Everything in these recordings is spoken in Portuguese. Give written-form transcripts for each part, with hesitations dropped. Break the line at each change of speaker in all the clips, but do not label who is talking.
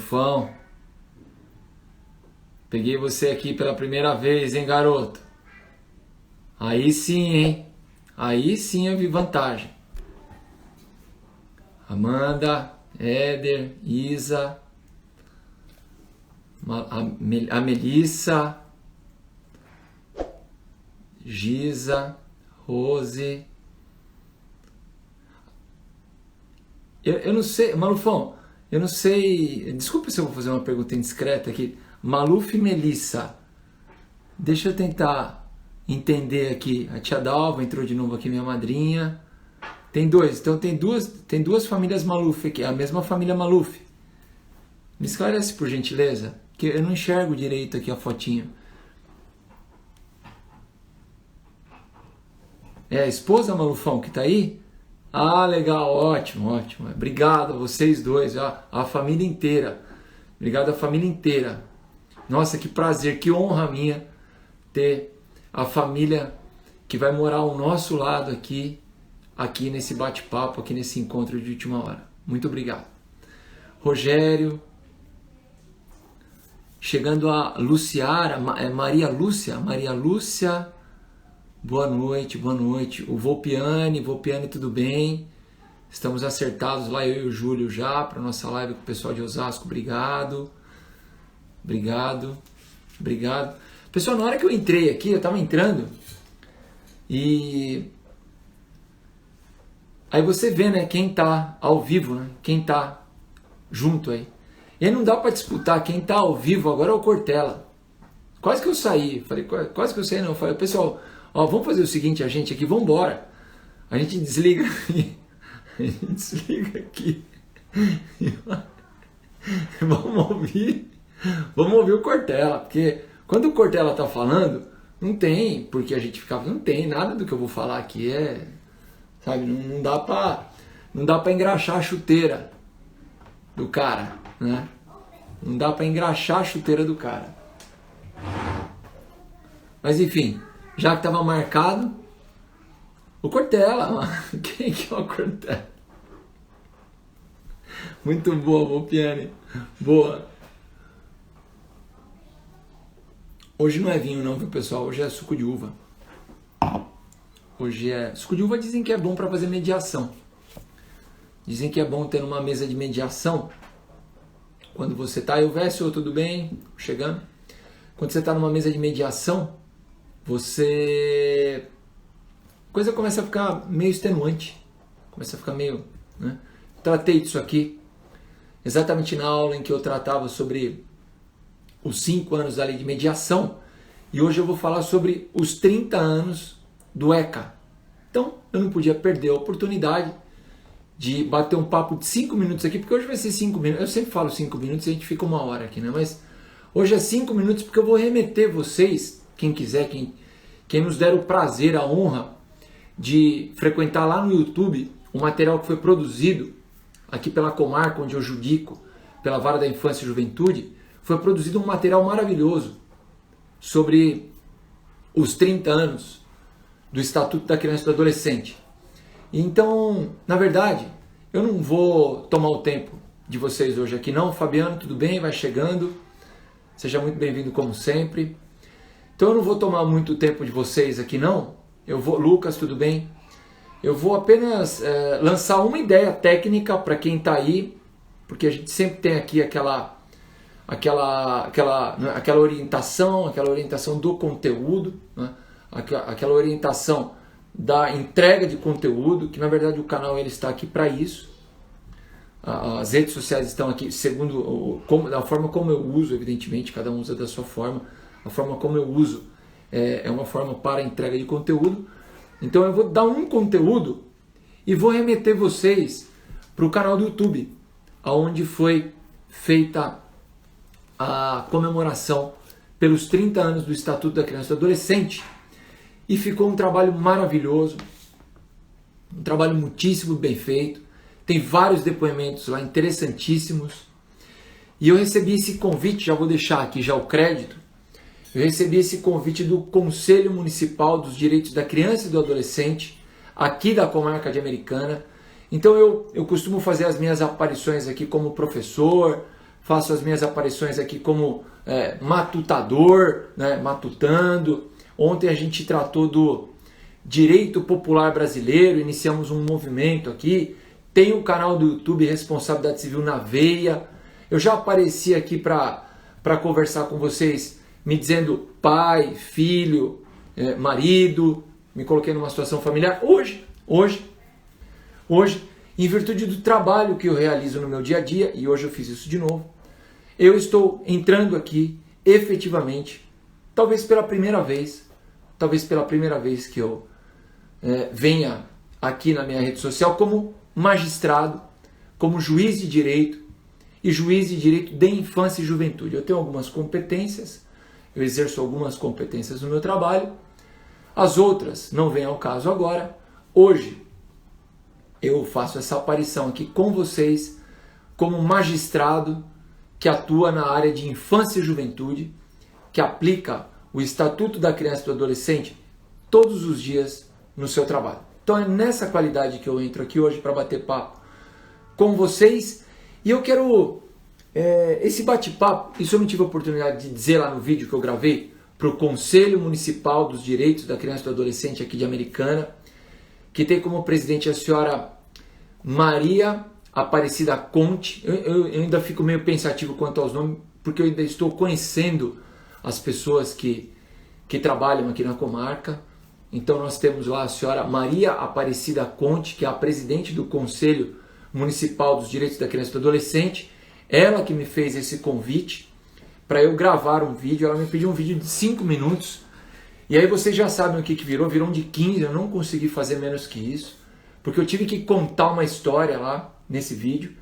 Malufão, peguei você aqui pela primeira vez, hein, garoto? Aí sim, hein? Aí sim eu vi vantagem. Amanda, Éder, Isa, a Melissa, Giza, Rose. Eu não sei, Malufão, eu não sei. Desculpa se eu vou fazer uma pergunta indiscreta aqui. Maluf e Melissa. Deixa eu tentar entender aqui. A tia Dalva entrou de novo aqui, minha madrinha. Tem dois, então tem duas famílias Maluf aqui, a mesma família Maluf. Me esclarece por gentileza, que eu não enxergo direito aqui a fotinho. É a esposa Malufão que tá aí? Ah, legal, ótimo, ótimo. Obrigado a vocês dois, a família inteira. Obrigado a família inteira. Nossa, que prazer, que honra minha ter a família que vai morar ao nosso lado aqui nesse bate-papo, aqui nesse encontro de última hora. Muito obrigado. Rogério, chegando a Luciara, Maria Lúcia, boa noite, boa noite. O Volpiane, tudo bem? Estamos acertados lá, eu e o Júlio já, para nossa live com o pessoal de Osasco, obrigado. Obrigado. Pessoal, na hora que eu entrei aqui, eu estava entrando e aí você vê, né, quem tá ao vivo, né, quem tá junto aí. E aí não dá para disputar, quem tá ao vivo agora é o Cortella. Quase que eu saí, não, eu falei, pessoal, ó, vamos fazer o seguinte, a gente aqui, vamos embora. A gente desliga aqui. Vamos ouvir o Cortella, porque quando o Cortella tá falando, não tem porque a gente ficava, não tem nada do que eu vou falar aqui, sabe, não dá pra engraxar a chuteira do cara, né? Não dá pra engraxar a chuteira do cara. Mas enfim, já que tava marcado, o Cortella, quem que é o Cortella? Muito boa, Volpiane, boa. Hoje não é vinho não, viu, pessoal? Hoje é suco de uva. Suco de uva, dizem que é bom para fazer mediação. Dizem que é bom ter uma mesa de mediação. Quando você tá, eu Vécio, tudo bem? Chegando. Quando você tá numa mesa de mediação, a coisa começa a ficar meio extenuante. Começa a ficar meio, né? Tratei disso aqui exatamente na aula em que eu tratava sobre os 5 anos da lei de mediação, e hoje eu vou falar sobre os 30 anos do ECA. Então, eu não podia perder a oportunidade de bater um papo de 5 minutos aqui, porque hoje vai ser 5 minutos, eu sempre falo 5 minutos e a gente fica 1 hora aqui, né? Mas hoje é 5 minutos porque eu vou remeter vocês, quem quiser, quem nos der o prazer, a honra de frequentar lá no YouTube o material que foi produzido aqui pela comarca onde eu judico, pela Vara da Infância e Juventude. Foi produzido um material maravilhoso sobre os 30 anos do Estatuto da Criança e do Adolescente. Então, na verdade, eu não vou tomar o tempo de vocês hoje aqui não. Fabiano, tudo bem? Vai chegando. Seja muito bem-vindo como sempre. Então eu não vou tomar muito tempo de vocês aqui não. Lucas, tudo bem? Eu vou apenas lançar uma ideia técnica para quem está aí, porque a gente sempre tem aqui aquela orientação do conteúdo, né? Aquela orientação da entrega de conteúdo, que na verdade o canal ele está aqui para isso. As redes sociais estão aqui segundo da forma como eu uso, evidentemente, cada um usa da sua forma. A forma como eu uso é uma forma para entrega de conteúdo. Então eu vou dar um conteúdo e vou remeter vocês para o canal do YouTube, onde foi feita a comemoração pelos 30 anos do Estatuto da Criança e do Adolescente, e ficou um trabalho maravilhoso, um trabalho muitíssimo bem feito, tem vários depoimentos lá interessantíssimos, e eu recebi esse convite, já vou deixar aqui já o crédito, eu recebi esse convite do Conselho Municipal dos Direitos da Criança e do Adolescente, aqui da comarca de Americana. Então eu costumo fazer as minhas aparições aqui como professor, faço as minhas aparições aqui como matutador, né, matutando. Ontem a gente tratou do direito popular brasileiro, iniciamos um movimento aqui. Tem o canal do YouTube Responsabilidade Civil na Veia. Eu já apareci aqui para conversar com vocês, me dizendo pai, filho, marido, me coloquei numa situação familiar. Hoje, em virtude do trabalho que eu realizo no meu dia a dia, e hoje eu fiz isso de novo, eu estou entrando aqui efetivamente, talvez pela primeira vez que eu venha aqui na minha rede social como magistrado, como juiz de direito e juiz de direito de infância e juventude. Eu tenho algumas competências, eu exerço algumas competências no meu trabalho, as outras não vêm ao caso agora. Hoje eu faço essa aparição aqui com vocês como magistrado que atua na área de infância e juventude, que aplica o Estatuto da Criança e do Adolescente todos os dias no seu trabalho. Então é nessa qualidade que eu entro aqui hoje para bater papo com vocês. E eu quero, esse bate-papo, isso eu não tive a oportunidade de dizer lá no vídeo que eu gravei para o Conselho Municipal dos Direitos da Criança e do Adolescente aqui de Americana, que tem como presidente a senhora Maria Aparecida Conte. Eu ainda fico meio pensativo quanto aos nomes, porque eu ainda estou conhecendo as pessoas que trabalham aqui na comarca. Então nós temos lá a senhora Maria Aparecida Conte, que é a presidente do Conselho Municipal dos Direitos da Criança e do Adolescente. Ela que me fez esse convite para eu gravar um vídeo. Ela me pediu um vídeo de 5 minutos. E aí vocês já sabem o que virou. Virou um de 15, eu não consegui fazer menos que isso. Porque eu tive que contar uma história lá nesse vídeo.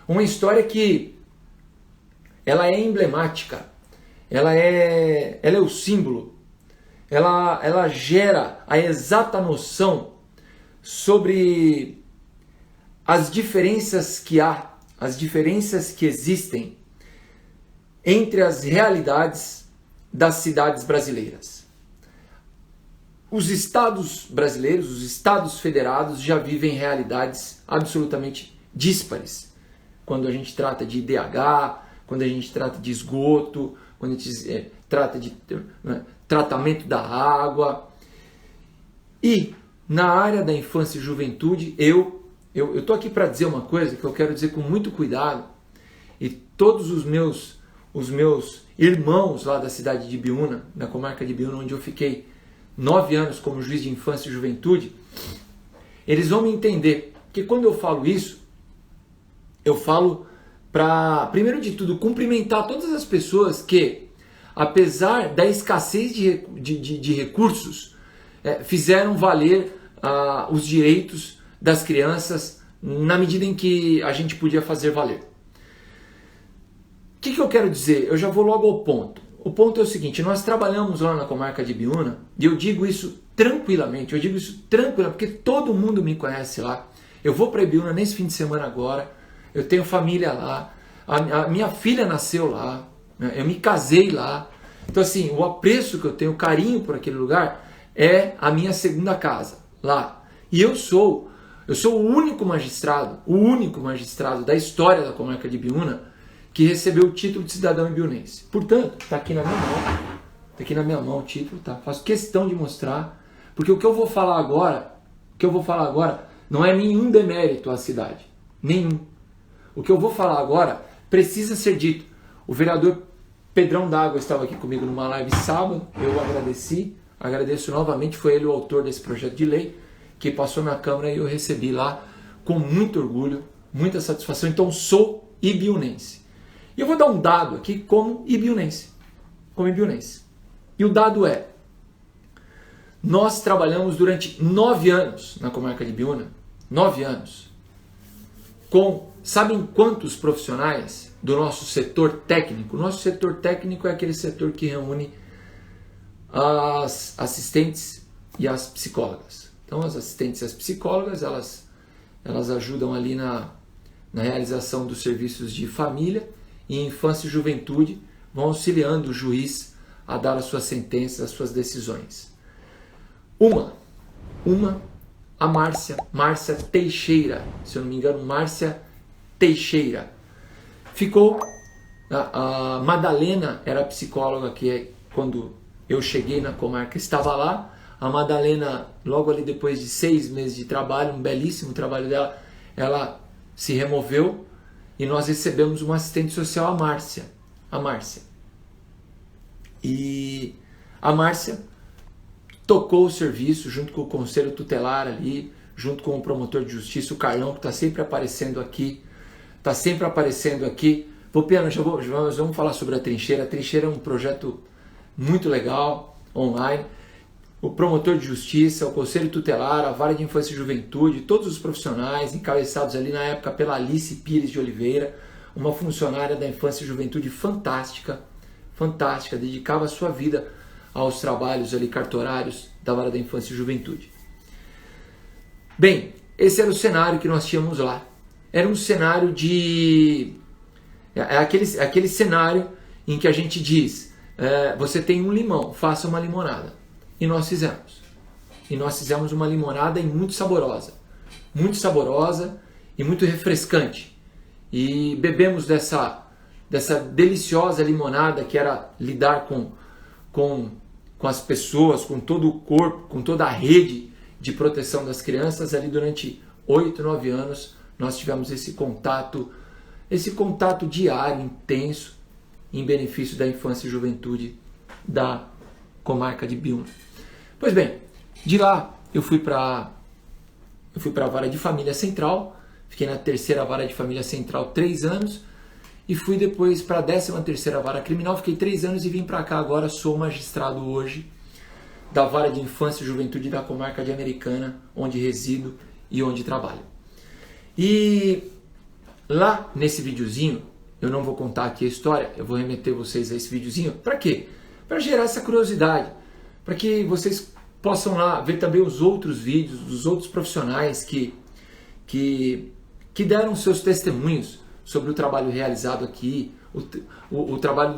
Uma história que ela é emblemática. Ela é o símbolo. Ela gera a exata noção sobre as diferenças que há, as diferenças que existem entre as realidades das cidades brasileiras. Os estados brasileiros, os estados federados já vivem realidades absolutamente díspares. Quando a gente trata de IDH, quando a gente trata de esgoto, quando a gente trata de tratamento da água. E na área da infância e juventude, eu estou aqui para dizer uma coisa que eu quero dizer com muito cuidado, e todos os meus irmãos lá da cidade de Ibiúna, na comarca de Ibiúna, onde eu fiquei 9 anos como juiz de infância e juventude, eles vão me entender que quando eu falo isso, eu falo para, primeiro de tudo, cumprimentar todas as pessoas que, apesar da escassez de recursos, fizeram valer os direitos das crianças na medida em que a gente podia fazer valer. O que eu quero dizer? Eu já vou logo ao ponto. O ponto é o seguinte: nós trabalhamos lá na comarca de Ibiúna, e eu digo isso tranquilamente, porque todo mundo me conhece lá. Eu vou para Ibiúna nesse fim de semana agora, eu tenho família lá, a minha filha nasceu lá, né? Eu me casei lá. Então assim, o apreço que eu tenho, o carinho por aquele lugar é a minha segunda casa lá. E eu sou o único magistrado da história da comarca de Ibiúna que recebeu o título de cidadão ibiunense. Portanto, está aqui na minha mão o título, tá? Faço questão de mostrar, porque o que eu vou falar agora não é nenhum demérito à cidade, nenhum. O que eu vou falar agora precisa ser dito. O vereador Pedrão D'Água estava aqui comigo numa live sábado, eu agradeço novamente, foi ele o autor desse projeto de lei, que passou na Câmara e eu recebi lá com muito orgulho, muita satisfação. Então sou ibiunense. E eu vou dar um dado aqui como ibiunense. E o dado é: nós trabalhamos durante 9 anos na comarca de Ibiúna, 9 anos, com, sabem quantos profissionais do nosso setor técnico? O nosso setor técnico é aquele setor que reúne as assistentes e as psicólogas. Então as assistentes e as psicólogas, elas ajudam ali na realização dos serviços de família e infância e juventude, vão auxiliando o juiz a dar as suas sentenças, as suas decisões. A Márcia Teixeira, se eu não me engano, Márcia Teixeira, ficou A Madalena era a psicóloga que, quando eu cheguei na comarca, estava lá. A Madalena, logo ali depois de 6 meses de trabalho, um belíssimo trabalho dela, ela se removeu e nós recebemos uma assistente social, a Márcia. E a Márcia tocou o serviço junto com o conselho tutelar ali, junto com o promotor de justiça, o Carlão, que está sempre aparecendo aqui. Piano, vamos falar sobre a Trincheira. A Trincheira é um projeto muito legal, online. O promotor de justiça, o conselho tutelar, a vara de infância e juventude, todos os profissionais encabeçados ali na época pela Alice Pires de Oliveira, uma funcionária da infância e juventude fantástica, dedicava a sua vida aos trabalhos ali cartorários da vara da infância e juventude. Bem, esse era o cenário que nós tínhamos lá. Era um cenário de... aquele cenário em que a gente diz, você tem um limão, faça uma limonada. E nós fizemos. E nós fizemos uma limonada muito saborosa e muito refrescante. E bebemos dessa deliciosa limonada que era lidar com as pessoas, com todo o corpo, com toda a rede de proteção das crianças. Ali durante 8, 9 anos nós tivemos esse contato diário, intenso, em benefício da infância e juventude da comarca de Biúna. Pois bem, de lá eu fui para a vara de família central, fiquei na 3ª vara de família central 3 anos e fui depois para a 13ª vara criminal, fiquei 3 anos e vim para cá agora, sou magistrado hoje da vara de infância e juventude da comarca de Americana, onde resido e onde trabalho. E lá nesse videozinho, eu não vou contar aqui a história, eu vou remeter vocês a esse videozinho, para quê? Para gerar essa curiosidade, para que vocês possam lá ver também os outros vídeos dos outros profissionais que deram seus testemunhos sobre o trabalho realizado aqui, o trabalho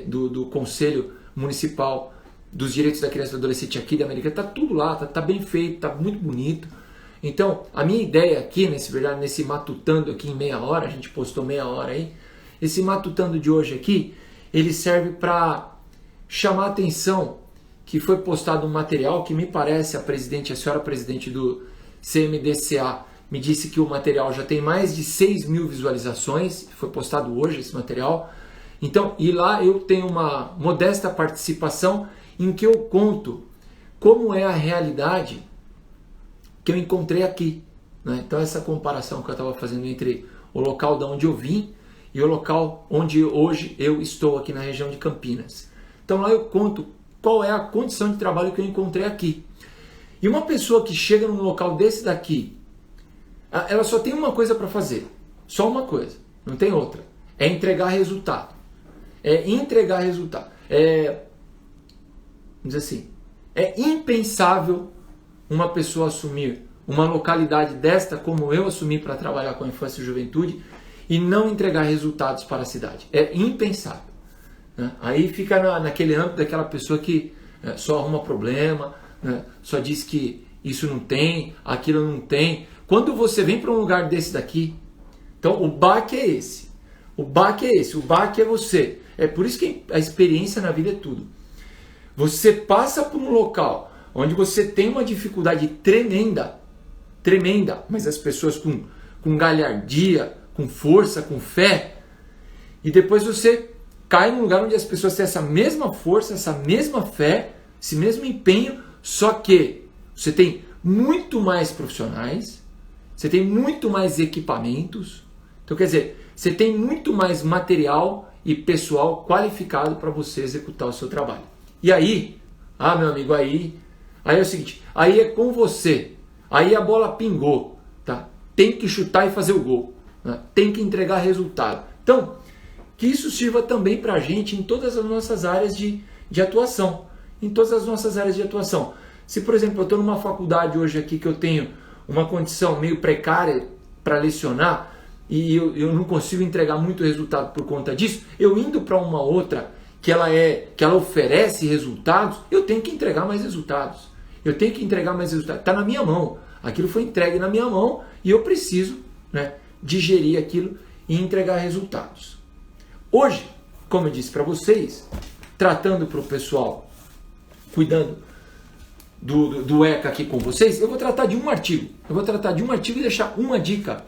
do Conselho Municipal dos Direitos da Criança e do Adolescente aqui da Americana. Está tudo lá, está bem feito, está muito bonito. Então, a minha ideia aqui, nesse matutando aqui em meia hora, a gente postou meia hora aí, esse matutando de hoje aqui, ele serve para chamar a atenção que foi postado um material que me parece, a senhora presidente do CMDCA me disse que o material já tem mais de 6.000 visualizações, foi postado hoje esse material. Então, e lá eu tenho uma modesta participação em que eu conto como é a realidade que eu encontrei aqui, né? Então essa comparação que eu estava fazendo entre o local de onde eu vim e o local onde hoje eu estou aqui na região de Campinas. Então lá eu conto qual é a condição de trabalho que eu encontrei aqui. E uma pessoa que chega num local desse daqui, ela só tem uma coisa para fazer, só uma coisa, não tem outra, é entregar resultado. Vamos dizer assim, é impensável uma pessoa assumir uma localidade desta como eu assumi para trabalhar com a infância e juventude e não entregar resultados para a cidade. É impensável. Né? Aí fica naquele âmbito daquela pessoa que só arruma problema, né? Só diz que isso não tem, aquilo não tem. Quando você vem para um lugar desse daqui, então o baque é esse. O baque é você. É por isso que a experiência na vida é tudo. Você passa por um local onde você tem uma dificuldade tremenda, mas as pessoas com galhardia, com força, com fé, e depois você cai num lugar onde as pessoas têm essa mesma força, essa mesma fé, esse mesmo empenho, só que você tem muito mais profissionais, você tem muito mais equipamentos, então quer dizer, você tem muito mais material e pessoal qualificado para você executar o seu trabalho. E aí, meu amigo, aí é o seguinte, aí é com você, aí a bola pingou, tá? Tem que chutar e fazer o gol, né? Tem que entregar resultado. Então, que isso sirva também para a gente em todas as nossas áreas de atuação. Em todas as nossas áreas de atuação. Se, por exemplo, eu estou numa faculdade hoje aqui que eu tenho uma condição meio precária para lecionar e eu não consigo entregar muito resultado por conta disso, eu indo para uma outra que ela oferece resultados, eu tenho que entregar mais resultados. Está na minha mão. Aquilo foi entregue na minha mão e eu preciso, né, digerir aquilo e entregar resultados. Hoje, como eu disse para vocês, tratando para o pessoal, cuidando do ECA aqui com vocês, eu vou tratar de um artigo. Eu vou tratar de um artigo e deixar uma dica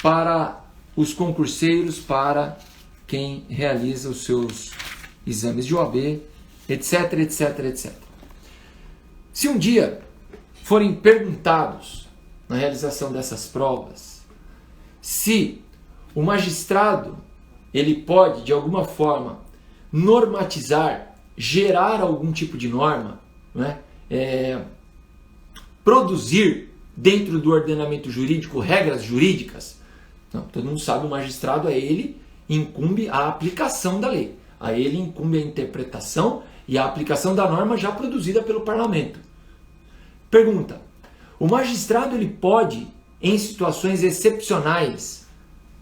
para os concurseiros, para quem realiza os seus exames de OAB, etc, etc, etc. Se um dia forem perguntados na realização dessas provas, se o magistrado ele pode, de alguma forma, normatizar, gerar algum tipo de norma, né? Produzir dentro do ordenamento jurídico regras jurídicas, não, todo mundo sabe, o magistrado, a ele incumbe a aplicação da lei, a ele incumbe a interpretação e a aplicação da norma já produzida pelo parlamento. Pergunta: o magistrado ele pode, em situações excepcionais,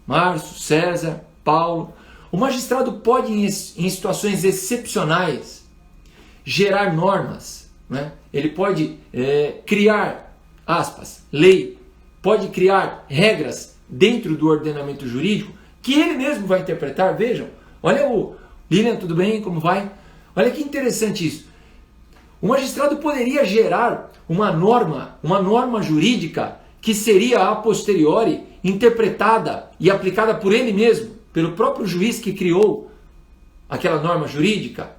Márcio, César, Paulo, o magistrado pode, em situações excepcionais, gerar normas, né? Ele pode criar, aspas, lei, pode criar regras dentro do ordenamento jurídico que ele mesmo vai interpretar. Vejam, olha o Lilian, tudo bem? Como vai? Olha que interessante isso. O magistrado poderia gerar uma norma jurídica que seria a posteriori interpretada e aplicada por ele mesmo, pelo próprio juiz que criou aquela norma jurídica.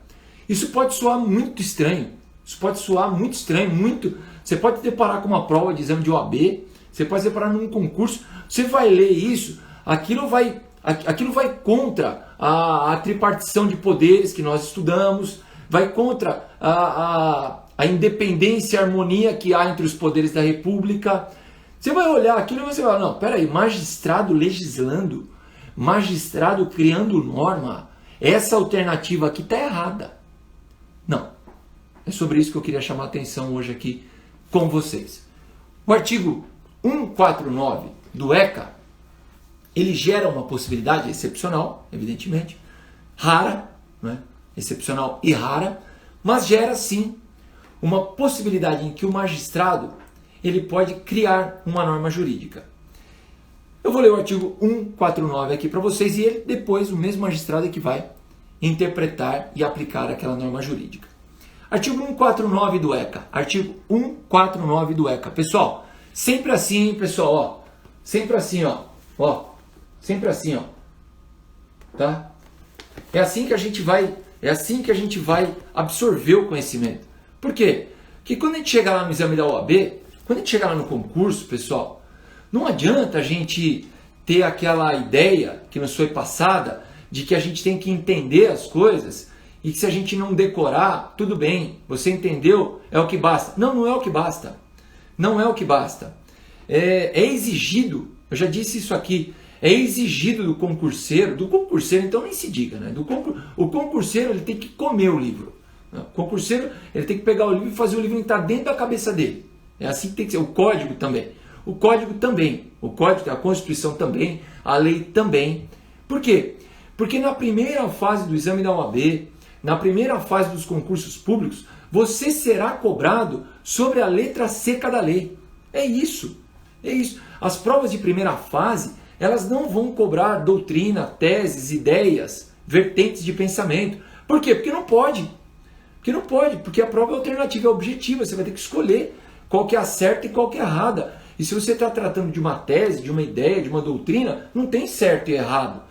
Isso pode soar muito estranho. Isso pode soar muito estranho, muito. Você pode deparar com uma prova de exame de OAB, você pode se deparar num concurso, você vai ler isso, aquilo vai contra a tripartição de poderes que nós estudamos, vai contra a independência e harmonia que há entre os poderes da República. Você vai olhar aquilo e você vai falar, não, peraí, magistrado legislando, magistrado criando norma, essa alternativa aqui está errada. Não, é sobre isso que eu queria chamar a atenção hoje aqui com vocês. O artigo 149 do ECA, ele gera uma possibilidade excepcional, evidentemente, rara, né? Excepcional e rara, mas gera sim uma possibilidade em que o magistrado ele pode criar uma norma jurídica. Eu vou ler o artigo 149 aqui para vocês e ele depois o mesmo magistrado é que vai interpretar e aplicar aquela norma jurídica. Artigo 149 do ECA. Artigo 149 do ECA. Pessoal, sempre assim, hein, pessoal, ó. Sempre assim, ó. Ó. Sempre assim, ó. Tá? É assim que a gente vai absorver o conhecimento. Por quê? Porque quando a gente chegar lá no exame da OAB, quando a gente chegar lá no concurso, pessoal, não adianta a gente ter aquela ideia que nos foi passada de que a gente tem que entender as coisas e que se a gente não decorar, tudo bem, você entendeu, é o que basta. Não, não é o que basta. Não é o que basta. É exigido, eu já disse isso aqui, é exigido do concurseiro então nem se diga, né? O concurseiro ele tem que comer o livro. O concurseiro ele tem que pegar o livro e fazer o livro entrar dentro da cabeça dele. É assim que tem que ser. O código também. O código, a Constituição também, a lei também. Por quê? Porque na primeira fase do exame da OAB, na primeira fase dos concursos públicos, você será cobrado sobre a letra seca da lei. É isso. É isso. As provas de primeira fase, elas não vão cobrar doutrina, teses, ideias, vertentes de pensamento. Por quê? Porque não pode. Porque a prova é alternativa, é objetiva. Você vai ter que escolher qual que é a certa e qual que é a errada. E se você está tratando de uma tese, de uma ideia, de uma doutrina, não tem certo e errado.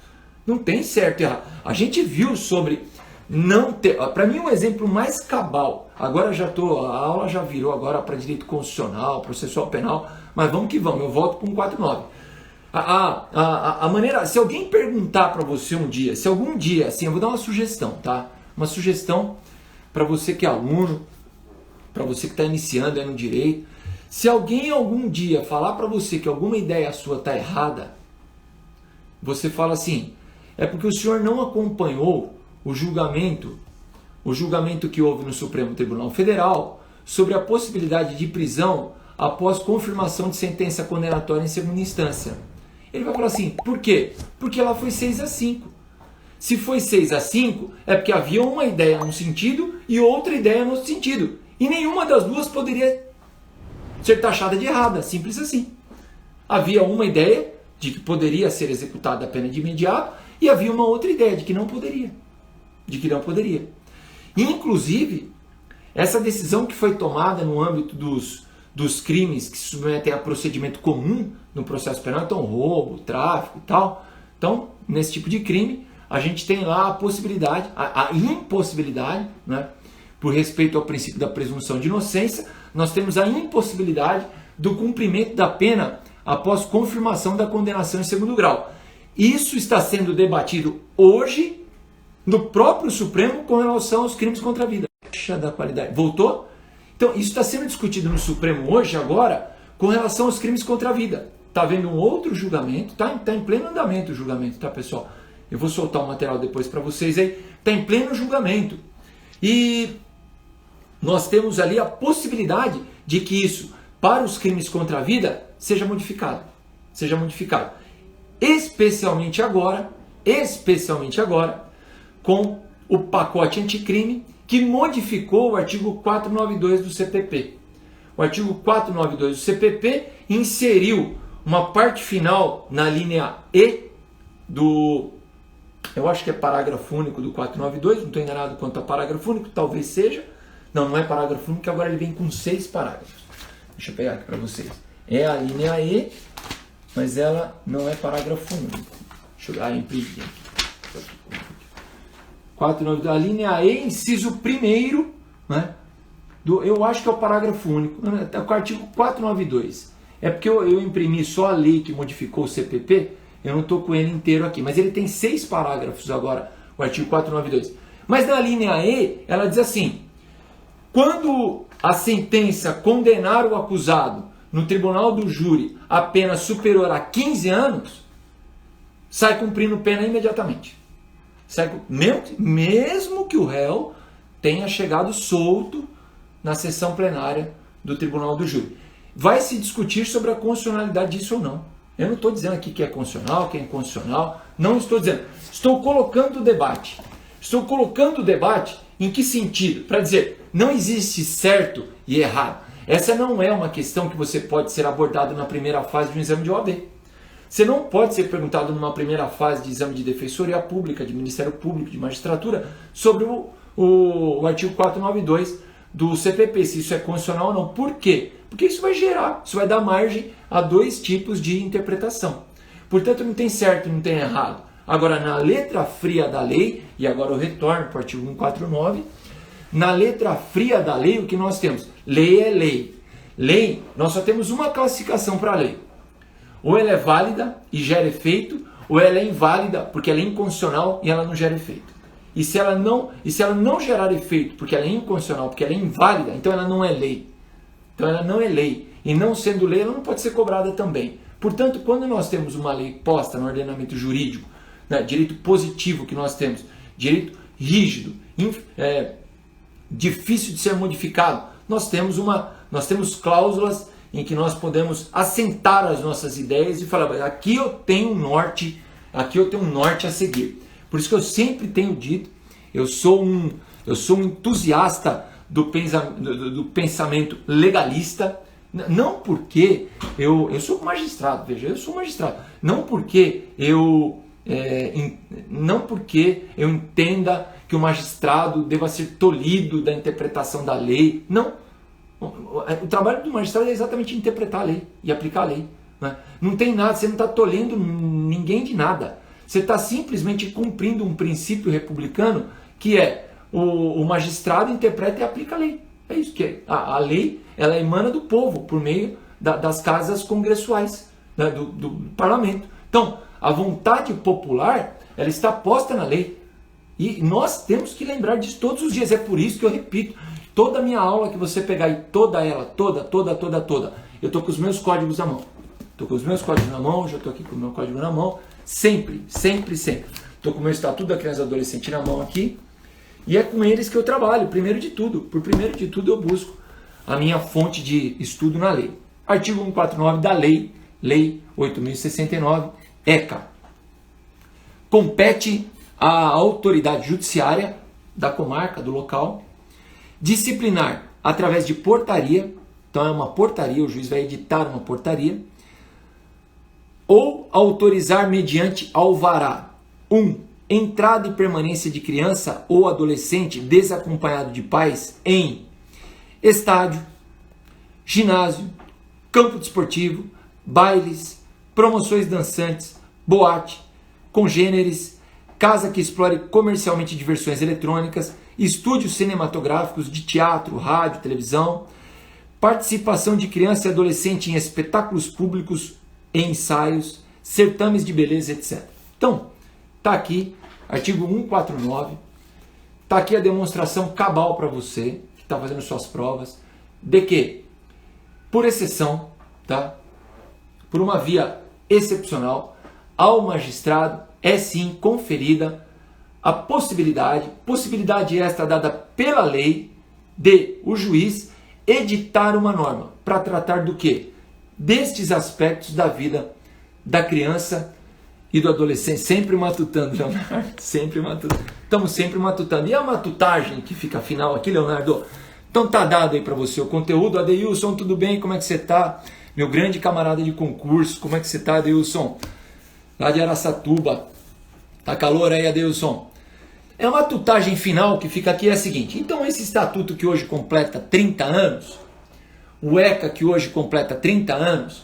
Não tem certo e errado. A gente viu sobre não ter... Para mim, um exemplo mais cabal. Agora a aula já virou agora para direito constitucional, processual penal, mas vamos que vamos. Eu volto para 149. A maneira... Se alguém perguntar para você um dia, se algum dia, assim, eu vou dar uma sugestão, tá? Uma sugestão para você que é aluno, para você que está iniciando aí no direito. Se alguém algum dia falar para você que alguma ideia sua está errada, você fala assim, é porque o senhor não acompanhou o julgamento que houve no Supremo Tribunal Federal sobre a possibilidade de prisão após confirmação de sentença condenatória em segunda instância. Ele vai falar assim, por quê? Porque ela foi 6-5. Se foi 6-5, é porque havia uma ideia num sentido e outra ideia no outro sentido. E nenhuma das duas poderia ser taxada de errada, simples assim. Havia uma ideia de que poderia ser executada a pena de imediato E havia uma outra ideia de que não poderia. Inclusive, essa decisão que foi tomada no âmbito dos crimes que se submetem a procedimento comum no processo penal, então roubo, tráfico e tal. Então, nesse tipo de crime, a gente tem lá a possibilidade, a impossibilidade, né, por respeito ao princípio da presunção de inocência, nós temos a impossibilidade do cumprimento da pena após confirmação da condenação em segundo grau. Isso está sendo debatido hoje no próprio Supremo com relação aos crimes contra a vida. Da qualidade. Voltou? Então, isso está sendo discutido no Supremo hoje, agora, com relação aos crimes contra a vida. Está havendo um outro julgamento, está em pleno andamento o julgamento, tá, pessoal? Eu vou soltar o material depois para vocês aí. Está em pleno julgamento. E nós temos ali a possibilidade de que isso, para os crimes contra a vida, seja modificado. Especialmente agora, com o pacote anticrime, que modificou o artigo 492 do CPP. O artigo 492 do CPP inseriu uma parte final na linha E do, eu acho que é parágrafo único do 492, não estou enganado quanto a parágrafo único, talvez seja. Não é parágrafo único, agora ele vem com 6 parágrafos. Deixa eu pegar aqui para vocês. É a linha E, mas ela não é parágrafo único. Deixa eu imprimi aqui. 492, a linha E, inciso 1º, né, eu acho que é o parágrafo único, é o artigo 492. É porque eu imprimi só a lei que modificou o CPP, eu não estou com ele inteiro aqui, mas ele tem 6 parágrafos agora, o artigo 492. Mas na linha E, ela diz assim: quando a sentença condenar o acusado no tribunal do júri a pena superior a 15 anos, sai cumprindo pena imediatamente. Mesmo que o réu tenha chegado solto na sessão plenária do tribunal do júri. Vai se discutir sobre a constitucionalidade disso ou não. Eu não estou dizendo aqui que é constitucional, que é inconstitucional. Não estou dizendo. Estou colocando o debate. Em que sentido? Para dizer, não existe certo e errado. Essa não é uma questão que você pode ser abordado na primeira fase de um exame de OAB. Você não pode ser perguntado numa primeira fase de exame de defensoria pública, de Ministério Público, de magistratura, sobre o artigo 492 do CPP, se isso é constitucional ou não. Por quê? Porque isso vai dar margem a 2 tipos de interpretação. Portanto, não tem certo e não tem errado. Agora, na letra fria da lei, e agora eu retorno para o artigo 149, na letra fria da lei, o que nós temos? Lei é lei. Lei, nós só temos uma classificação para a lei. Ou ela é válida e gera efeito, ou ela é inválida porque ela é inconstitucional e ela não gera efeito. E se ela não gerar efeito porque ela é inconstitucional, porque ela é inválida, então ela não é lei. E não sendo lei, ela não pode ser cobrada também. Portanto, quando nós temos uma lei posta no ordenamento jurídico, né, direito positivo que nós temos, direito rígido, difícil de ser modificado, nós temos cláusulas em que nós podemos assentar as nossas ideias e falar, aqui eu tenho um norte a seguir. Por isso que eu sempre tenho dito, eu sou um entusiasta do pensamento legalista, não porque eu sou magistrado, veja, eu sou magistrado, não porque eu entenda que o magistrado deva ser tolhido da interpretação da lei, não. O trabalho do magistrado é exatamente interpretar a lei e aplicar a lei. Né? Não tem nada, você não está tolhendo ninguém de nada. Você está simplesmente cumprindo um princípio republicano que é o magistrado interpreta e aplica a lei. É isso que é. A lei, ela emana do povo por meio das casas congressuais, né? do parlamento. Então, a vontade popular, ela está posta na lei. E nós temos que lembrar disso todos os dias. É por isso que eu repito, toda a minha aula que você pegar e toda ela, eu estou com os meus códigos na mão. Já estou aqui com o meu código na mão. Sempre. Estou com o meu Estatuto da Criança e do Adolescente na mão aqui. E é com eles que eu trabalho, primeiro de tudo. Por primeiro de tudo eu busco a minha fonte de estudo na lei. Artigo 149 da Lei 8.069, ECA. Compete à autoridade judiciária da comarca, do local, disciplinar através de portaria, então é uma portaria, o juiz vai editar uma portaria, ou autorizar mediante alvará. Entrada e permanência de criança ou adolescente desacompanhado de pais em estádio, ginásio, campo desportivo, bailes, promoções dançantes, boate, congêneres, casa que explore comercialmente diversões eletrônicas, estúdios cinematográficos de teatro, rádio, televisão, participação de criança e adolescente em espetáculos públicos, em ensaios, certames de beleza, etc. Então, está aqui, artigo 149, está aqui a demonstração cabal para você, que está fazendo suas provas, de que, por exceção, tá? Por uma via excepcional, ao magistrado é sim conferida a possibilidade esta dada pela lei, de o juiz editar uma norma para tratar do quê? Destes aspectos da vida da criança e do adolescente, sempre matutando, Leonardo, sempre matutando. Estamos sempre matutando. E a matutagem que fica final aqui, Leonardo? Então tá dado aí para você o conteúdo. Adeilson, tudo bem? Como é que você tá? Meu grande camarada de concurso, como é que você tá, Adeilson? Lá de Araçatuba. Tá calor aí, Adeilson? É uma matutagem final que fica aqui é a seguinte. Então esse estatuto que hoje completa 30 anos, o ECA que hoje completa 30 anos,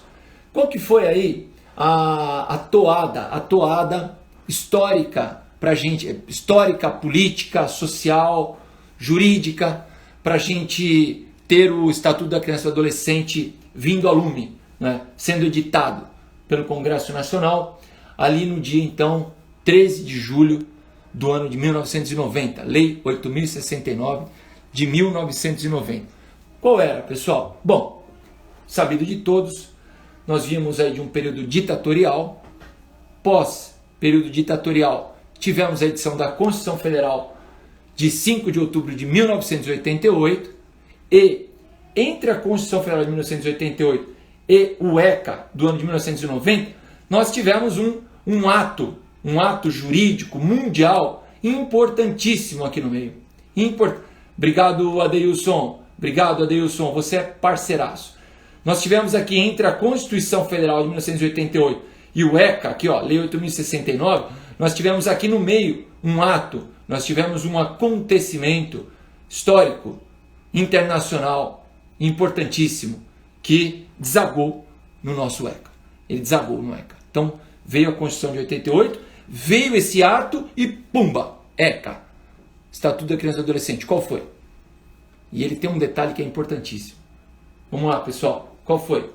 qual que foi aí a toada histórica pra gente, histórica, política, social, jurídica, pra gente ter o Estatuto da Criança e do Adolescente vindo a lume, né, sendo editado pelo Congresso Nacional, ali no dia então 13 de julho do ano de 1990, Lei 8.069 de 1990. Qual era, pessoal? Bom, sabido de todos, nós vimos aí de um período ditatorial. Pós período ditatorial, tivemos a edição da Constituição Federal de 5 de outubro de 1988 e entre a Constituição Federal de 1988 e o ECA do ano de 1990, nós tivemos um ato jurídico mundial importantíssimo aqui no meio. Obrigado, Adeilson. Obrigado, Adeilson. Você é parceiraço. Nós tivemos aqui entre a Constituição Federal de 1988 e o ECA, aqui ó, Lei 8.069, nós tivemos aqui no meio um ato, nós tivemos um acontecimento histórico, internacional, importantíssimo, que desagou no nosso ECA. Ele desagou no ECA. Então, veio a Constituição de 88, veio esse ato e pumba, ECA, Estatuto da Criança e do Adolescente. Qual foi? E ele tem um detalhe que é importantíssimo. Vamos lá, pessoal. Qual foi?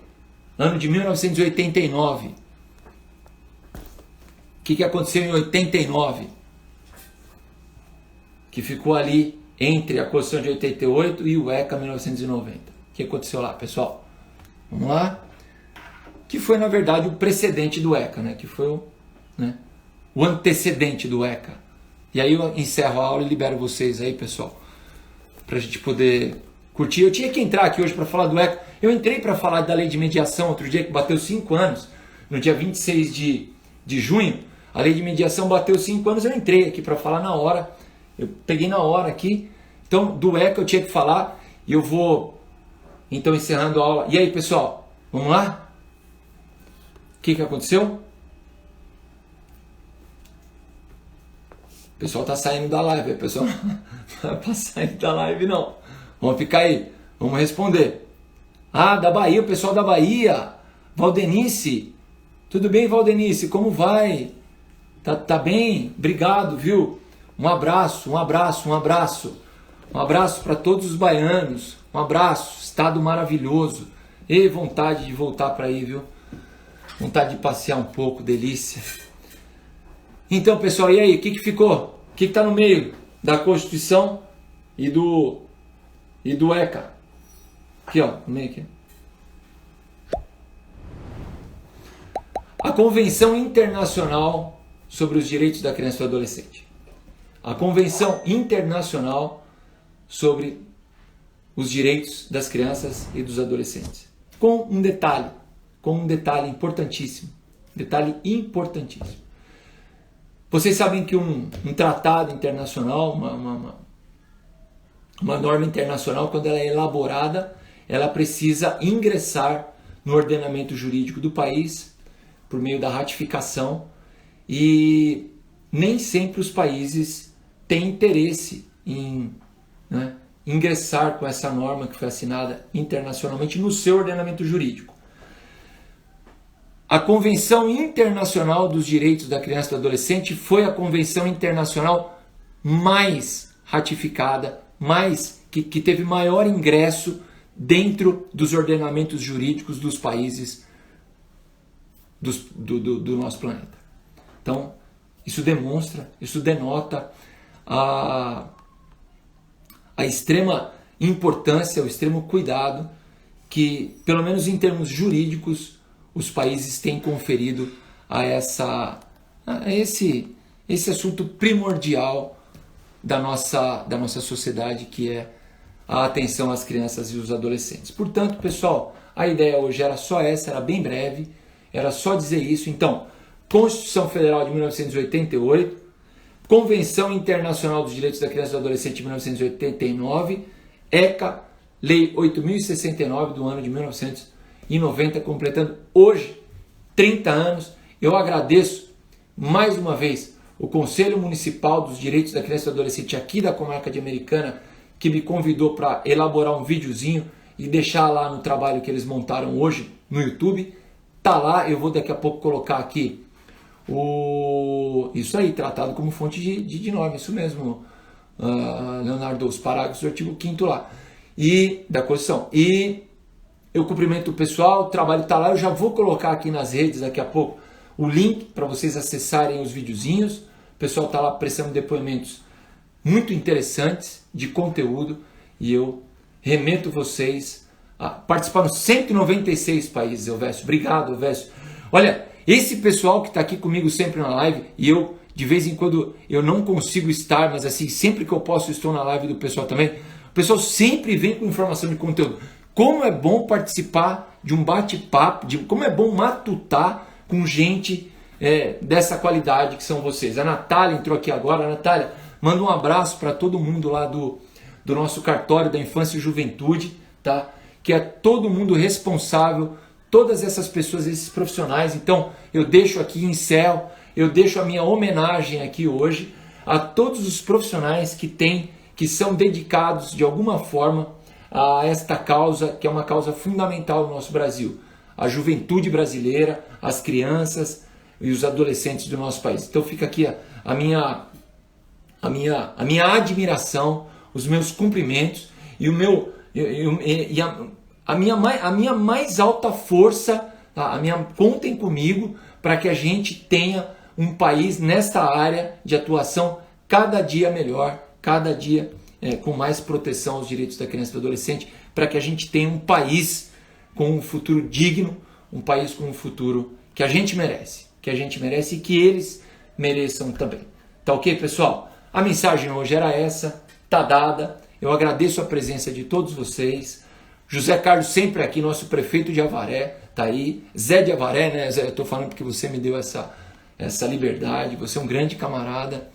Ano de 1989. O que aconteceu em 89? Que ficou ali entre a Constituição de 88 e o ECA 1990. O que aconteceu lá, pessoal? Vamos lá? Que foi, na verdade, o precedente do ECA, né? Que foi o antecedente do ECA. E aí eu encerro a aula e libero vocês aí, pessoal, para a gente poder curtir. Eu tinha que entrar aqui hoje para falar do ECA. Eu entrei para falar da lei de mediação outro dia, que bateu 5 anos, no dia 26 de junho. A lei de mediação bateu 5 anos, eu entrei aqui para falar na hora. Eu peguei na hora aqui. Então, do ECA eu tinha que falar e eu vou, então, encerrando a aula. E aí, pessoal, vamos lá? O que aconteceu? O pessoal está saindo da live, o pessoal não vai sair da live não. Vamos ficar aí, vamos responder. Ah, da Bahia, o pessoal da Bahia. Valdenice. Tudo bem, Valdenice? Como vai? Tá bem? Obrigado, viu? Um abraço, um abraço, um abraço. Um abraço para todos os baianos. Um abraço, estado maravilhoso. E vontade de voltar para aí, viu? Vontade de passear um pouco, delícia. Então, pessoal, e aí? O que ficou? O que está no meio da Constituição e do ECA? Aqui, ó, no meio aqui. A Convenção Internacional sobre os Direitos da Criança e do Adolescente. A Convenção Internacional sobre os Direitos das Crianças e dos Adolescentes. Com um detalhe importantíssimo. Detalhe importantíssimo. Vocês sabem que um tratado internacional, uma norma internacional, quando ela é elaborada, ela precisa ingressar no ordenamento jurídico do país por meio da ratificação, e nem sempre os países têm interesse em, né, ingressar com essa norma que foi assinada internacionalmente no seu ordenamento jurídico. A Convenção Internacional dos Direitos da Criança e do Adolescente foi a convenção internacional mais ratificada, que teve maior ingresso dentro dos ordenamentos jurídicos dos países do nosso planeta. Então, isso demonstra, isso denota a extrema importância, o extremo cuidado que, pelo menos em termos jurídicos, os países têm conferido a esse assunto primordial da nossa sociedade, que é a atenção às crianças e os adolescentes. Portanto, pessoal, a ideia hoje era só essa, era bem breve, era só dizer isso. Então, Constituição Federal de 1988, Convenção Internacional dos Direitos da Criança e do Adolescente de 1989, ECA, Lei 8.069 do ano de 1990, completando hoje 30 anos. Eu agradeço mais uma vez o Conselho Municipal dos Direitos da Criança e do Adolescente aqui da Comarca de Americana, que me convidou para elaborar um videozinho e deixar lá no trabalho que eles montaram hoje no YouTube. Tá lá, eu vou daqui a pouco colocar aqui isso aí, tratado como fonte de norma, isso mesmo, Leonardo, os parágrafos do artigo 5º lá, e da Constituição. E eu cumprimento o pessoal, o trabalho está lá, eu já vou colocar aqui nas redes daqui a pouco o link para vocês acessarem os videozinhos. O pessoal está lá prestando depoimentos muito interessantes de conteúdo e eu remeto vocês a participar nos 196 países, Elvésio. Obrigado, Elvésio. Olha, esse pessoal que está aqui comigo sempre na live, e eu, de vez em quando, eu não consigo estar, mas assim, sempre que eu posso, estou na live do pessoal também. O pessoal sempre vem com informação de conteúdo. Como é bom participar de um bate-papo, como é bom matutar com gente dessa qualidade que são vocês. A Natália entrou aqui agora. A Natália, manda um abraço para todo mundo lá do nosso cartório da Infância e Juventude, tá? Que é todo mundo responsável, todas essas pessoas, esses profissionais. Então, eu deixo aqui, encerro, eu deixo a minha homenagem aqui hoje a todos os profissionais que são dedicados de alguma forma a esta causa, que é uma causa fundamental no nosso Brasil. A juventude brasileira, as crianças e os adolescentes do nosso país. Então fica aqui a minha admiração, os meus cumprimentos e a minha mais alta força, tá? Contem comigo para que a gente tenha um país nesta área de atuação cada dia melhor, cada dia com mais proteção aos direitos da criança e do adolescente, para que a gente tenha um país com um futuro digno, um país com um futuro que a gente merece e que eles mereçam também. Tá ok, pessoal? A mensagem hoje era essa, tá dada. Eu agradeço a presença de todos vocês. José Carlos sempre aqui, nosso prefeito de Avaré, tá aí. Zé de Avaré, né, Zé? Eu tô falando porque você me deu essa liberdade, você é um grande camarada.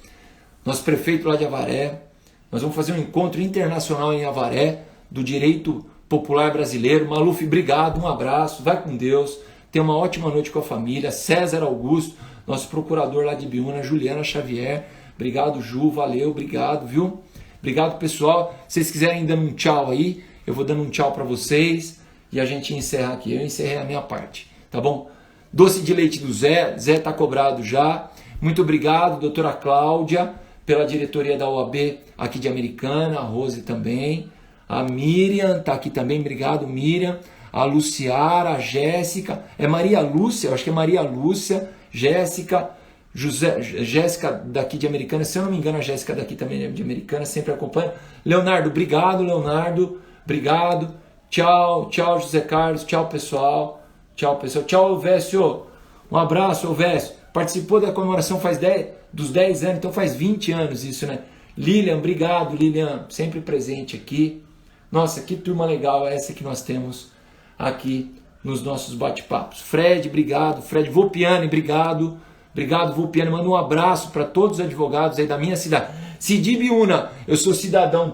Nosso prefeito lá de Avaré. Nós vamos fazer um encontro internacional em Avaré do direito popular brasileiro. Maluf, obrigado, um abraço, vai com Deus. Tenha uma ótima noite com a família. César Augusto, nosso procurador lá de Biúna. Juliana Xavier, obrigado, Ju, valeu, obrigado, viu? Obrigado, pessoal. Se vocês quiserem dando um tchau aí, eu vou dando um tchau para vocês e a gente encerra aqui. Eu encerrei a minha parte, tá bom? Doce de leite do Zé, Zé tá cobrado já. Muito obrigado, doutora Cláudia, pela diretoria da OAB aqui de Americana, a Rose também. A Miriam tá aqui também, obrigado, Miriam. A Luciara, a Jéssica, Maria Lúcia, eu acho que é Maria Lúcia, Jéssica, Jéssica daqui de Americana, se eu não me engano a Jéssica daqui também é de Americana, sempre acompanha. Leonardo, obrigado, Leonardo, obrigado. Tchau, tchau José Carlos, tchau pessoal, tchau Elvésio, um abraço Elvésio, participou da comemoração dos 10 anos, então faz 20 anos isso, né? Lilian, obrigado Lilian, sempre presente aqui. Nossa, que turma legal essa que nós temos aqui nos nossos bate-papos. Fred, obrigado. Fred Volpiani, obrigado. Obrigado, Volpiani. Manda um abraço para todos os advogados aí da minha cidade. Cidi Biúna, eu sou cidadão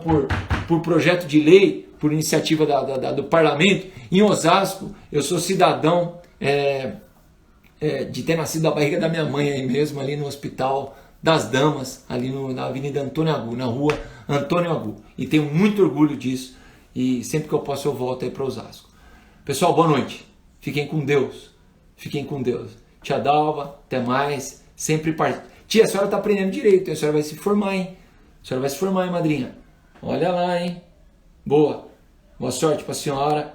por projeto de lei, por iniciativa do parlamento. Em Osasco, eu sou cidadão de ter nascido da barriga da minha mãe aí mesmo, ali no hospital das Damas, ali na Avenida Antônio Agu, na rua Antônio Agu. E tenho muito orgulho disso. E sempre que eu posso eu volto aí para Osasco. Pessoal, boa noite. Fiquem com Deus. Fiquem com Deus. Tia Dalva, até mais. Sempre Tia, a senhora está aprendendo direito. A senhora vai se formar, hein? A senhora vai se formar, hein, madrinha? Olha lá, hein? Boa. Boa sorte para a senhora,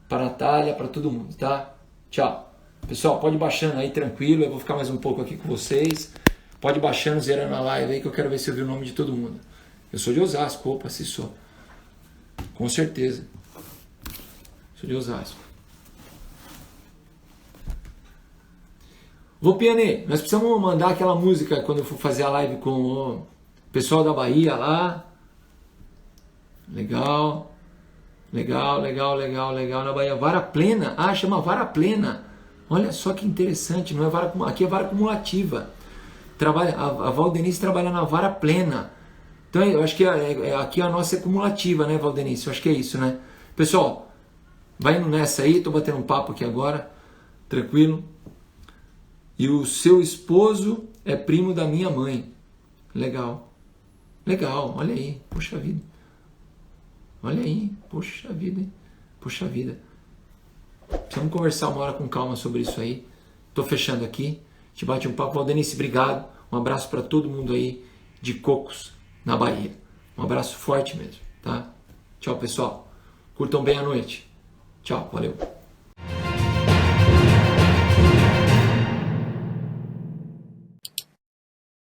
para a Natália, para todo mundo, tá? Tchau. Pessoal, pode ir baixando aí, tranquilo. Eu vou ficar mais um pouco aqui com vocês. Pode ir baixando, zerando a live aí, que eu quero ver se eu vi o nome de todo mundo. Eu sou de Osasco, opa, se sou. Com certeza. Sou de Osasco. Vou, Piane, nós precisamos mandar aquela música quando eu for fazer a live com o pessoal da Bahia lá. Legal. Legal na Bahia. Vara plena. Ah, chama vara plena. Olha só que interessante. Não é vara, aqui é vara cumulativa. A Valdenice trabalha na vara plena. Então eu acho que aqui a nossa é cumulativa, né, Valdenice? Eu acho que é isso, né? Pessoal, vai indo nessa aí. Tô batendo um papo aqui agora. Tranquilo. E o seu esposo é primo da minha mãe. Legal. Legal, olha aí. Poxa vida. Olha aí. Poxa vida, hein? Poxa vida. Precisamos conversar uma hora com calma sobre isso aí. Tô fechando aqui. Te bate um papo. Valdenice, obrigado. Um abraço para todo mundo aí de Cocos, na Bahia. Um abraço forte mesmo, tá? Tchau, pessoal. Curtam bem a noite. Tchau, valeu.